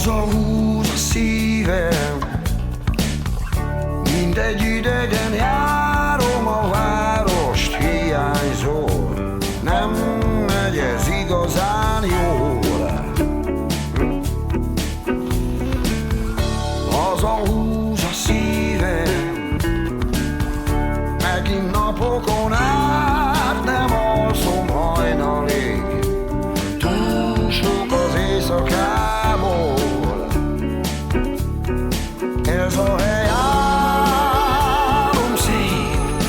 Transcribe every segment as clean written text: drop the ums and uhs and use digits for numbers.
Hazahúz a szívem, mindegy idegen járom a várost, hiányzol, nem megy ez igazán jól. Hazahúz a szívem, megint napokon át nem alszom hajnalig, túl sok az éjszakából. Ez a hely álom szép,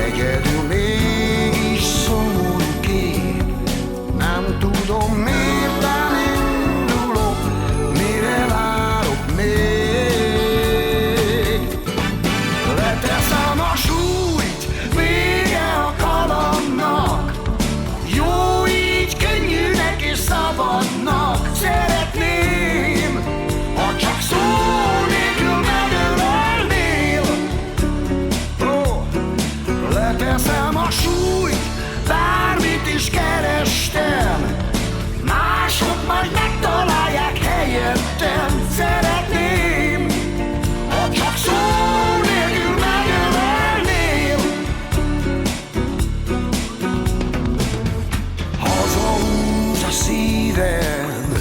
egyedül mégis szomorú kép. Nem tudom miért nem indulok, mire várok még. Leteszem a súlyt, vége a kalandnak, jó így könnyűnek és szabadnak. Szeretném, ha csak szó nélkül megölelnél. Leteszem a súlyt, bármit is kerestem, mások majd megtalálják helyettem. Szeretném, ha csak szó nélkül megölelnél. Hazahúz a szívem,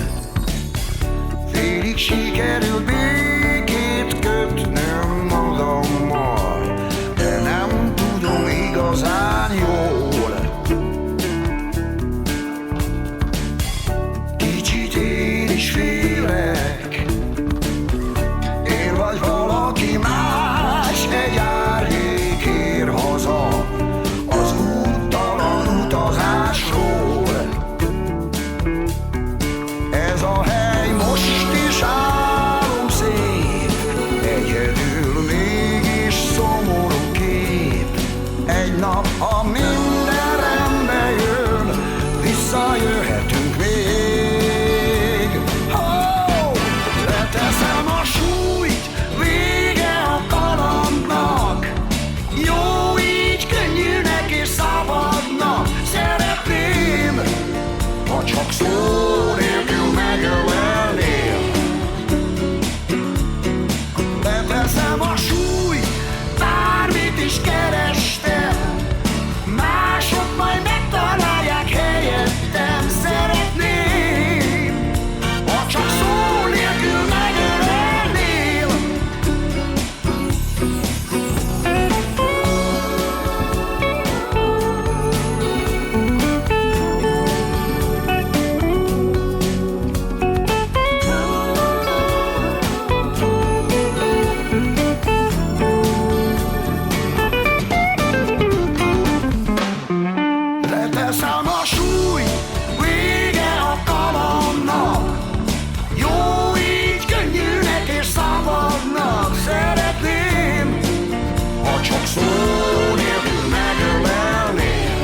félig sikerült békét kötnöm magammal, de nem tudom igazán jól. Kicsit én is félek, én vagy valaki más, egy árnyék ér haza az úttalan utazásról. Ez a hely most is álom szép, egyedül mégis szomorú kép. Egy nap, ha minden rendbe jön, visszajöhetünk még. Leteszem a súlyt, vége a kalandnak, jó így könnyűnek és szabadnak. Szeretném, ha csak szó nélkül megölelnél. Leteszem a súlyt, bármit is kerestem, mások majd megtalálják helyettem. Szeretném, ha csak szó nélkül megölelnél. Leteszem a súlyt, vége a kalandnak, jó így könnyűnek és szabadnak. Szeretném, ha csak szó nélkül megölelnél.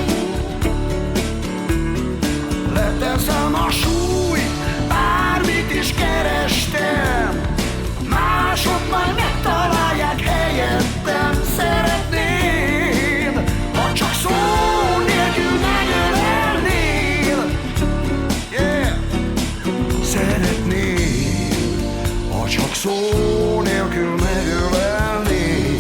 Leteszem a súlyt, bármit is kerestem, mások majd megtalálják helyettem. Szeretném, ha csak szó nélkül megölelnél. Yeah. Szeretném, ha csak szó nélkül megölelnél.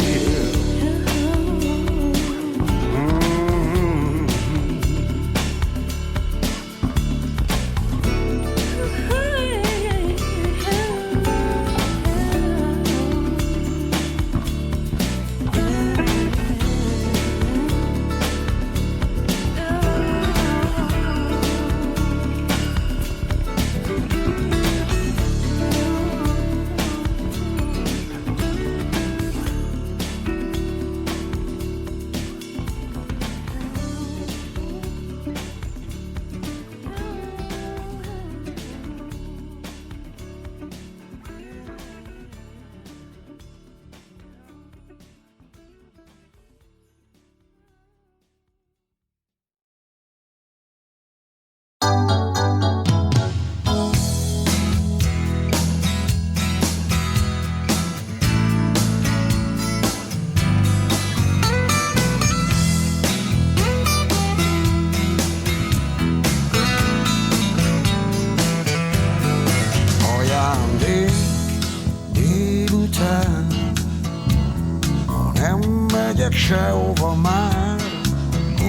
sehova már,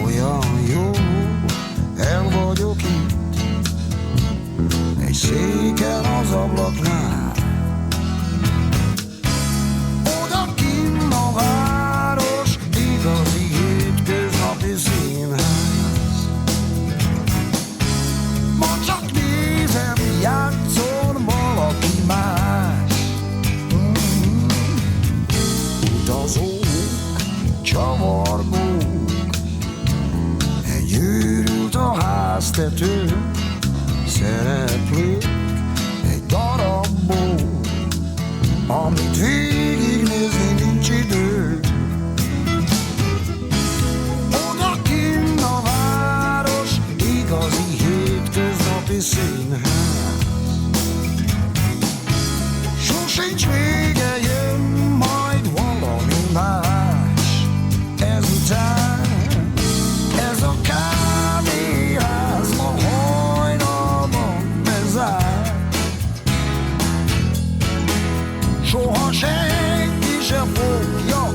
olyan jó, el vagyok itt, egy széken az ablaknál. Odakinn a város, igazi hétköznapi színház. Ma csak nézem, játszol valaki más. Utazók, csavargók, egy őrült a háztető, szereplők egy darabból, amit végignézni nincs idő. Odakinn a város, igazi hétköznapi színház. Sosincs vége, jön majd valami más. Ezután ez a kávéház ma hajnalban bezár. Soha senki se fogja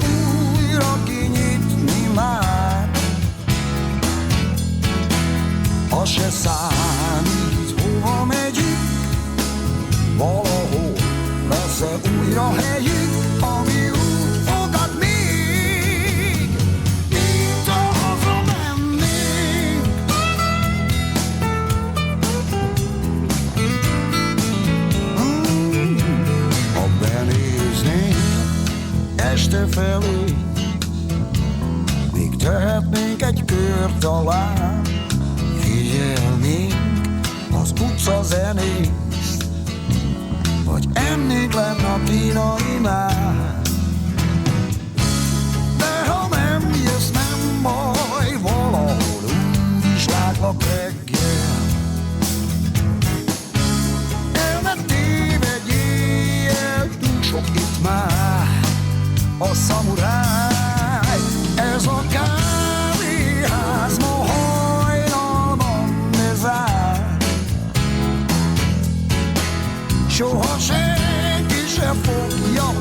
újra kinyitni már. Az se számít, hova megyünk, valahol lesz-e újra helyünk, ami úgy fogad még, mint ha hazamennénk. Ha benéznénk este felé, még tehetnénk egy kört talán, figyelnénk az utca zenét, vagy ennék lenne a kínainál. De ha nem jössz, nem baj, valahol úgy is látlak reggel. Elmentél egy éjjel, túl sok itt már a szamuráj. Ez a kávéház ma hajnalban bezár. Soha senki se fogja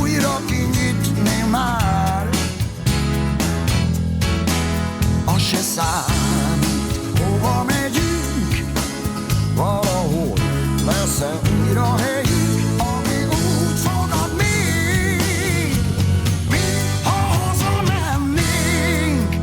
újra kinyitni már. Az se számít, hova megyünk, valahol lesz-e újra helyünk, ami úgy fogad még, mint ha hazamennénk.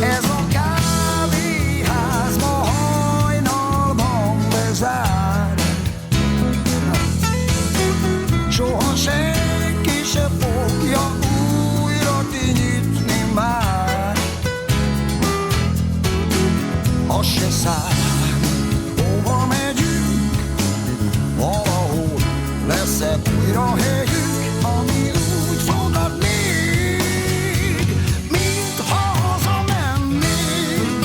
Ez a kávéház ma hajnalban bezár. Soha senki se fogja újra kinyitni már. Az se számít, hova megyünk, valahol lesz-e újra helyünk, ami úgy fogad még, mint ha hazamennénk.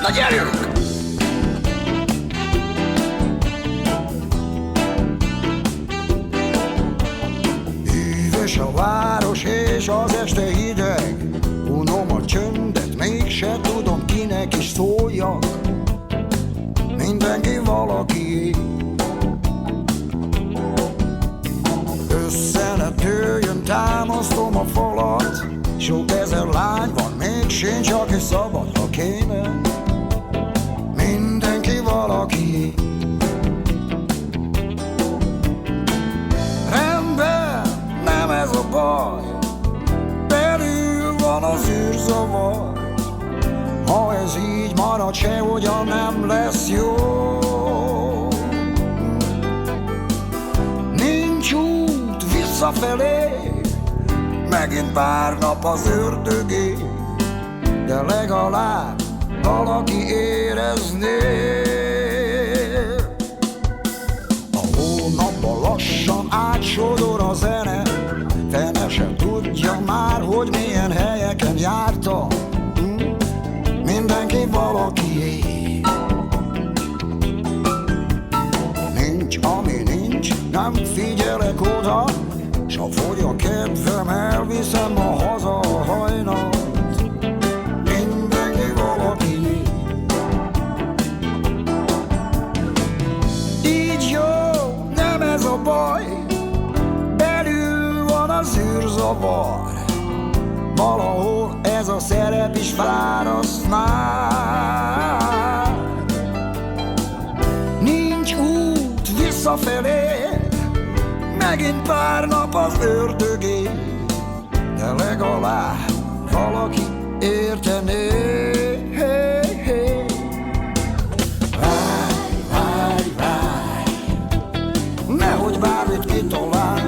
Na gyerünk! Hűvös a város és az este hideg, unom a csöndet, mégse tudom kinek is szóljak. Mindenki valakié. Össze ne tőjön, támasztom a falat. Sok ezer lány van, még sincs, aki szabad, ha kéne. Mindenki valaki. Rendben, nem ez a baj, belül van az űrzavar. Ha ez így marad, sehogyan nem lesz jó. Nincs út visszafelé, megint pár nap az ördögé, de legalább valaki érezné. A hónapban lassan átsodor a zene, fene sem tudja már, hogy milyen helyeken járta. Mindenki valakié. Nincs, ami nincs, nem figyelek oda, s ha fogy a kedvem, elviszem a haza a hajnalt. Mindenki valakié. Így jó, nem ez a baj, belül van az űrzavar. Valahol ez a szerep is fáraszt már. Nincs út visszafelé, megint pár nap az ördögé, de legalább valaki értené. Várj, várj, várj, nehogy bármit kitalálj.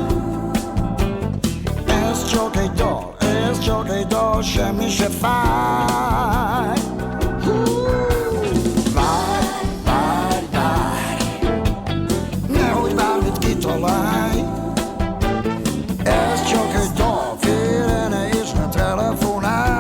Ez csak egy dal, ez csak egy dal, semmi se fáj. Várj, várj, várj, nehogy bármit kitalálj. Ez csak egy dal, félre ne és ne telefonálj.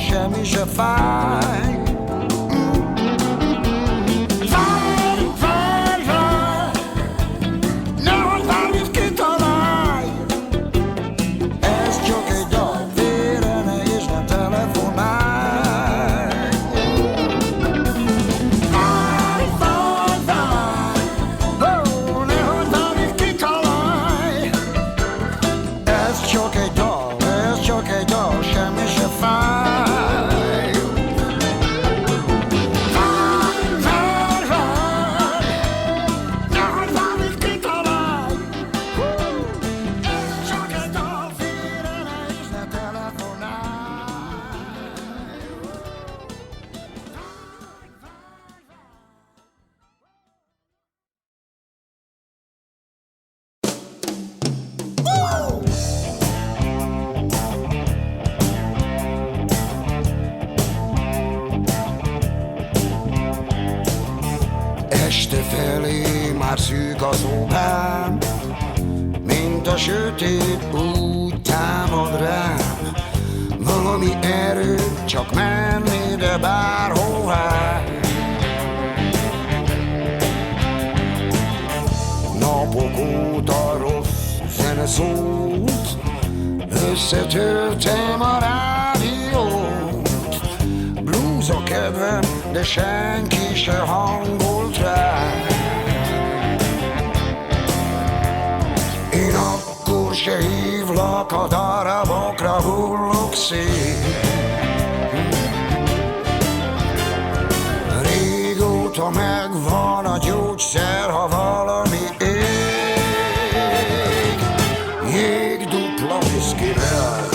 Semmi se fáj. Várj, várj, várj, nehogy bármit kitalálj. Ez csak egy dal, félre ne és ne telefonálj. Várj, várj, várj, oh, nehogy bármit kitalálj. Ez csak egy dal, ez csak egy dal, semmi se fáj. Este felé már szűk az óvám, mint a sötét úgy támad rám. Valami erő, csak menni, de bárhová. Napok óta rossz zene szólt, összetörtem a rádiót. Blues a kedvem, de senki se hangolt rá. Én akkor se hívlak, a darabokra hullok szét. Régóta megvan a gyógyszer, ha valami ég. Jég dupla viszkivel,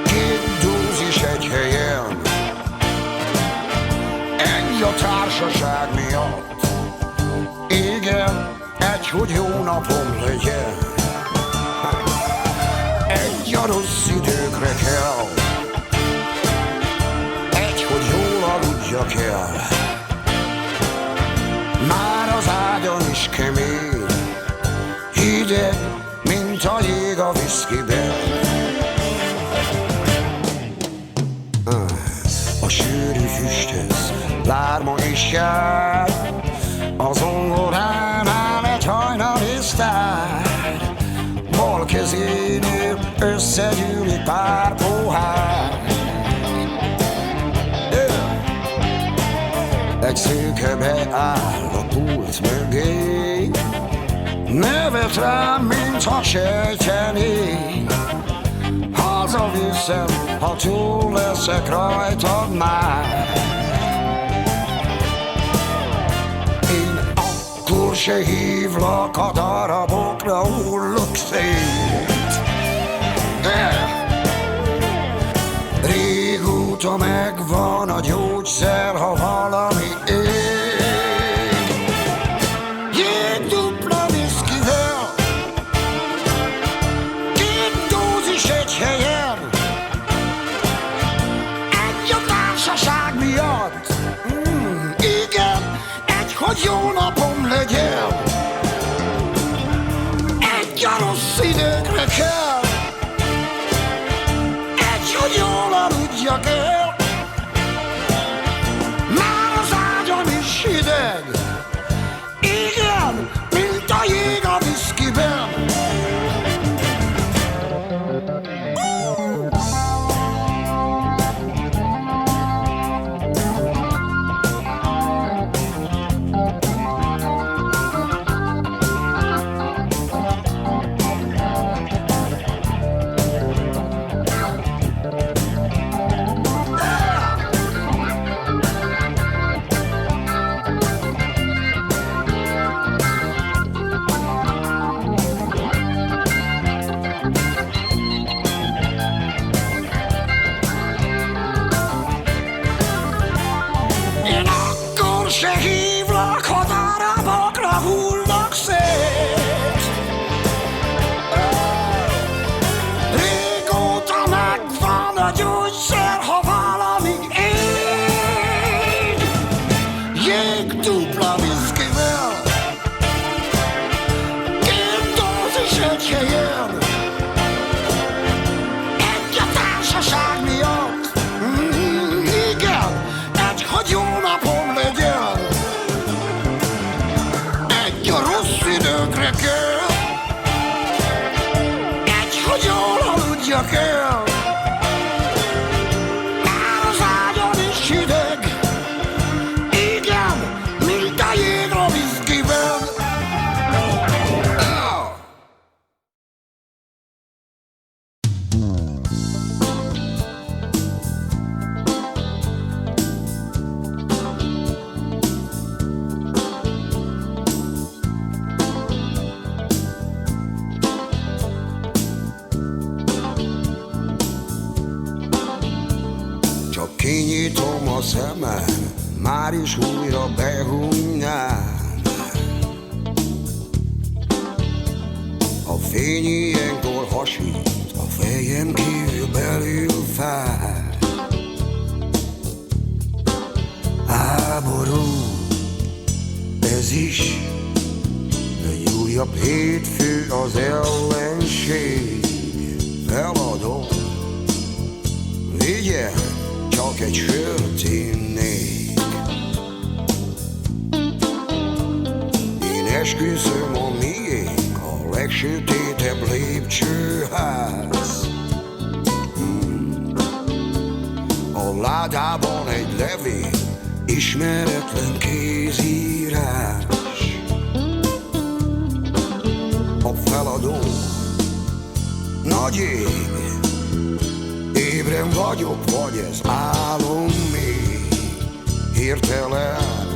két dózis egy helyen. Ennyi a társaság miatt, igen, egy, hogy jó napom legyen. Egy, a rossz időkre kell, egy, hogy jól aludjak el. Már az ágyon is kemény, hideg, mint a jég a viszkiben. A sűrű füsthez lárma is jár, a zongoránál egy hajnali sztár. Bal kezénél összegyűlik pár pohár. egy szőke beáll a pult mögé, nevet rám, mintha sejtené. Hazaviszem, ha túl leszek rajtad már. Én akkor se hívlak, a darabokra hullok szét. Régóta megvan a gyógyszer, ha valami ég. Jégdupla viszkivel, 2 dózis egy helyen, egy a társaság miatt. Igen, hogy jó napom legyen. Egy a rossz időkre kell, hogy jól aludjak el. Már az ágyam is hideg, igen, mint a jég a viszkiben. Se hívlak, ha darabokra hullok szét. Régóta megvan a gyógyszer, ha valami ég. Jég dupla viszkivel, 2 dózis egy helyen, egy a társaság miatt. Igen, egy, hogy jó napom legyen. Időkre kell, egy, hogy jól aludjak el. Már az ágyam is hideg, igen, mint a jég a viszkiben. Kinyitom a szemem, már is újra behúnynám. A fény ilyenkor hasít, a fejem kívül belül fáj. Háború, ez is egy újabb hétfő, az ellenség. Feladom, vigyen, csak egy sört innék. Én esküszöm, a miénk a legsötétebb lépcsőház. A ládában egy levél, ismeretlen kézírás. A feladó, nagy ég, ébren vagyok, vagy ez álom még. Hirtelen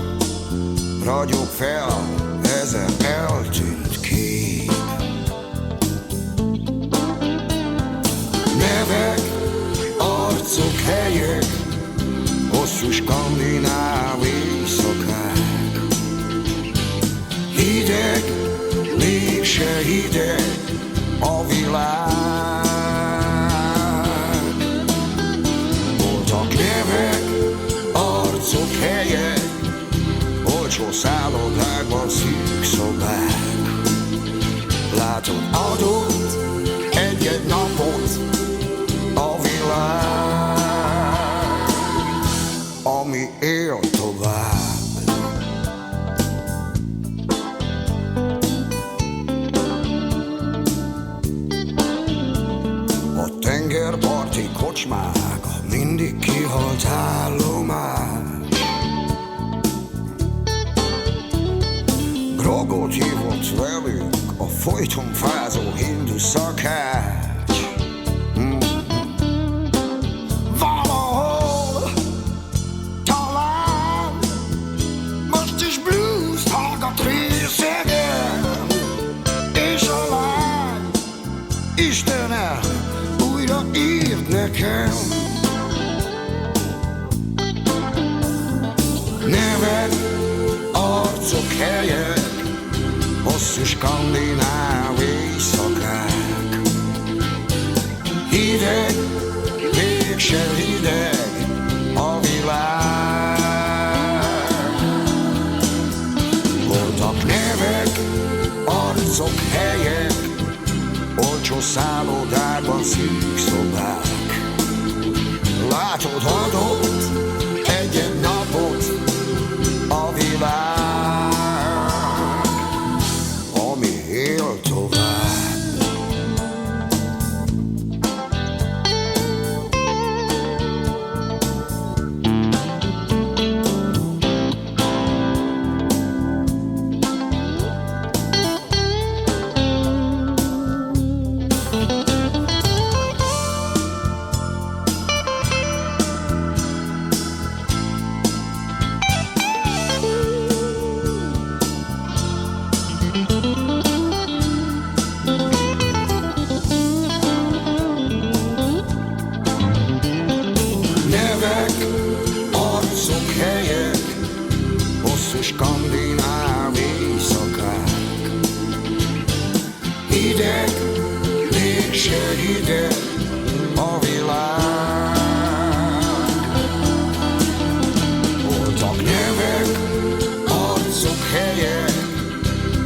ragyog fel ezer eltűnt kép. Nevek, arcok, helyek, hosszú skandináv éjszakák. Hideg, mégse hideg a világ. Voltak nevek, arcok, helyek, olcsó szállodákban szűk szobák. Látod, adott egy-egy napot a világ, ami él tovább. A tengerparti kocsmák mindig kihalt állomás. Magot hívott velünk a folyton fázó hindu szakács. Valahol talán most is blues hallgat részegen, és a lány Istenem újra írt nekem. Nevek, arcok, helyek, hosszú skandináv éjszakák. Hideg, mégse hideg a világ. Voltak nevek, arcok, helyek, olcsó szállodákban szűk szobák. Látod, adott egy napot a világ, ami él tovább. Skandináv éjszakák. Hideg, mégse hideg a világ. Voltak nevek, arcok, helyek,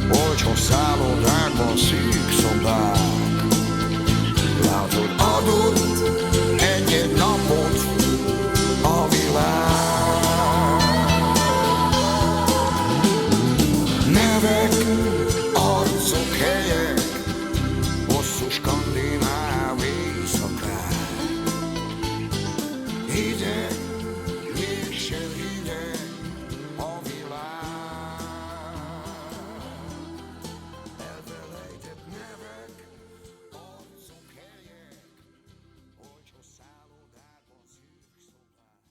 olcsó szállodákban szűk szobák. Látod, adott egy napot a világ. Nevek, arcok, helyek, hosszú skandináv éjszakák. Hideg, mégse hideg a világ. Elfelejtett nevek, arcok, helyek, olcsó szállodákban szűk szobák.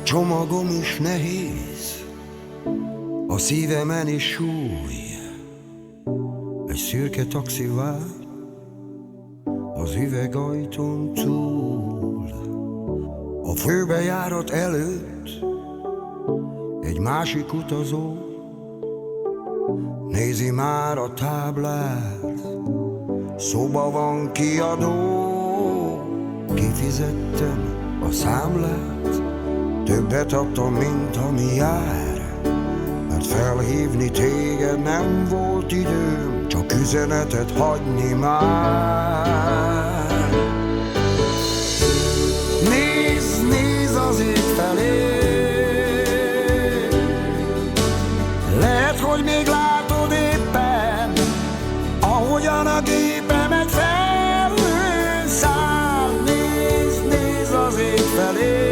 Csomagom is nehéz, a szívemen is súly. Egy szürke taxi vár az üvegajtón túl. A főbejárat előtt egy másik utazó nézi már a táblát. Szoba van, kiadó, kifizettem a számlát. Többet adtam, mint ami jár, mert felhívni téged nem volt időm, csak üzenetet hagyni már. Nézd, nézd az ég felé, lehet, hogy még látod éppen, ahogyan a gépemet felhő száll. Nézd, nézd az ég felé.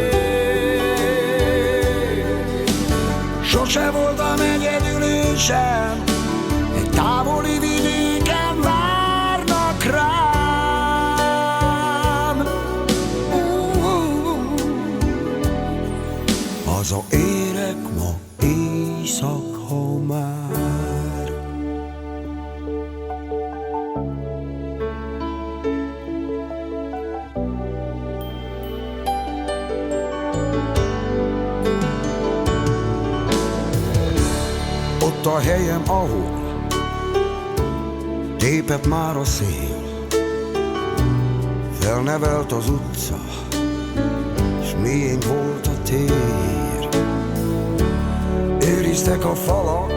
Sose voltam egyedül én sem, egy távoli vidéken várnak rám. Hazaérek ma éjszaka már. Ott a helyem, ahol tépett már a szél, felnevelt az utca, s miénk volt a tér. Őriztek a falak,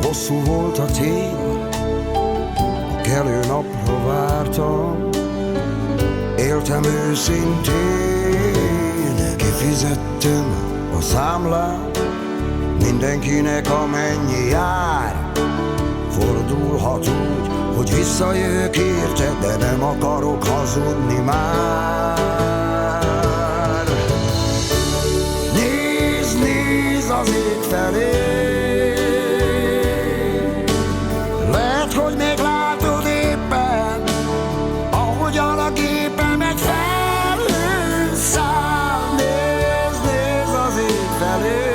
hosszú volt a tél, a kelő napra vártam. Éltem őszintén, kifizettem a számlát, mindenkinek amennyi jár. Fordulhat úgy, hogy visszajövök érte, de nem akarok hazudni már. Nézd, nézd az ég felé, lehet, hogy még látod éppen, ahogyan a gépemet felhőn száll. Nézd, nézd az ég felé,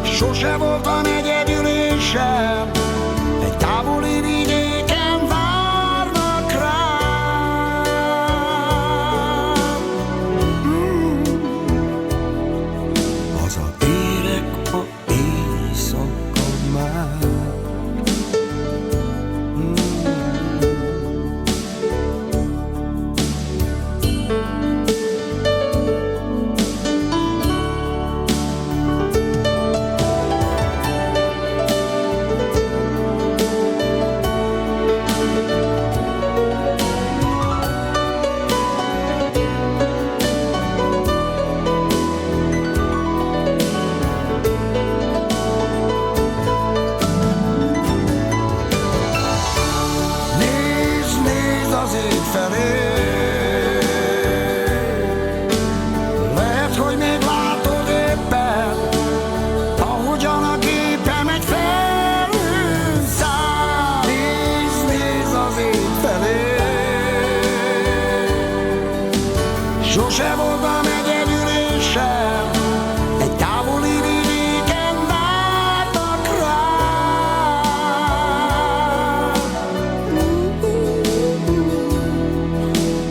sose voltam egyedül én sem, egy távoli vidéken várnak rám. Hazaérek ma éjszaka már. Lehet, hogy még látod éppen, ahogyan a gépemet felhőn száll. Nézd, nézd az ég felé, sose voltam egyedül én sem, egy távoli vidéken várnak rám.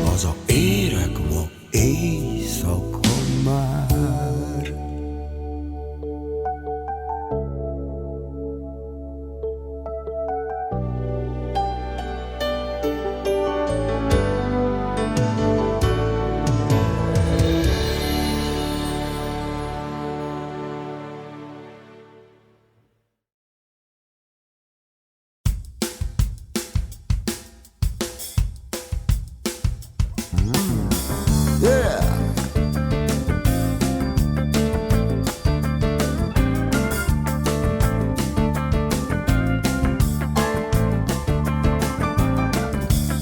Hazaérek ma éjszaka már. Yeah.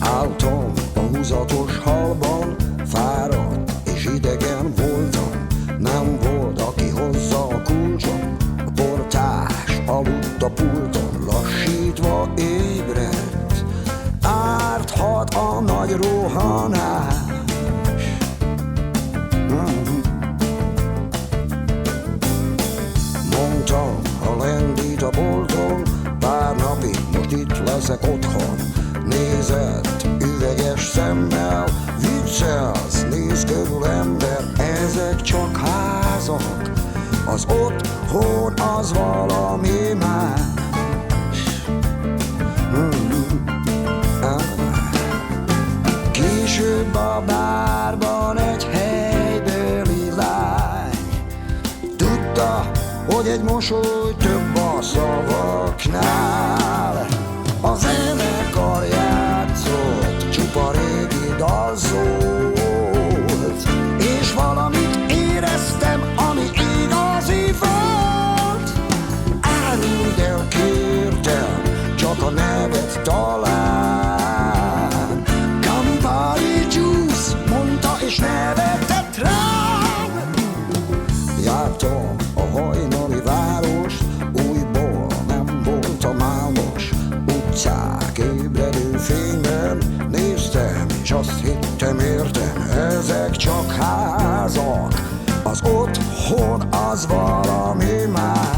Álltam a húzatos halban, fáradt és idegen voltam. Nem volt, aki hozza a kulcsom, a portás aludt a pulton, lassítva ébredt. Árthat a nagy rohanás. Mondtam, ha lendít a bolton, pár napig most itt leszek otthon. Nézett üveges szemmel, viccelsz, néz körül ember, ezek csak házak, az otthon az valami más. Később a bárban egy helybéli lány tudta, hogy egy mosoly több a szavaknál. A zenekar játszott, csupa régi dal szólt, és valamit éreztem, ami igazi volt. Áruld el, kértem, csak a nevet talán. Campari Juice, mondta és nevetett rám. Jártam a hajnali város, újból nem voltam álmos. Utcák ébredő fényben néztem, és azt hittem értem, ezek csak házak, az otthon az valami más.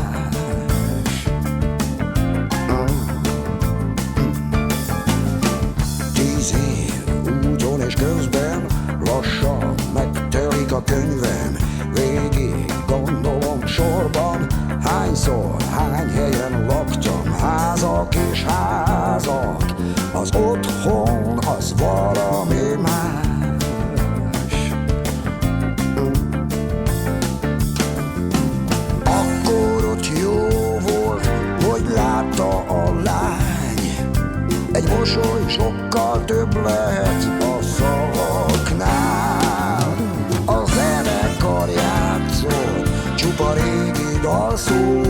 10 év úton és közben lassan megtelik a könyvem. Végig gondolom sorban, hányszor, hány helyen laktam. Házak és házak, az otthon az valami más. Akkor ott mosoly sokkal több lehet a szavaknál. A zenekar játszol, csupa régi dalszó,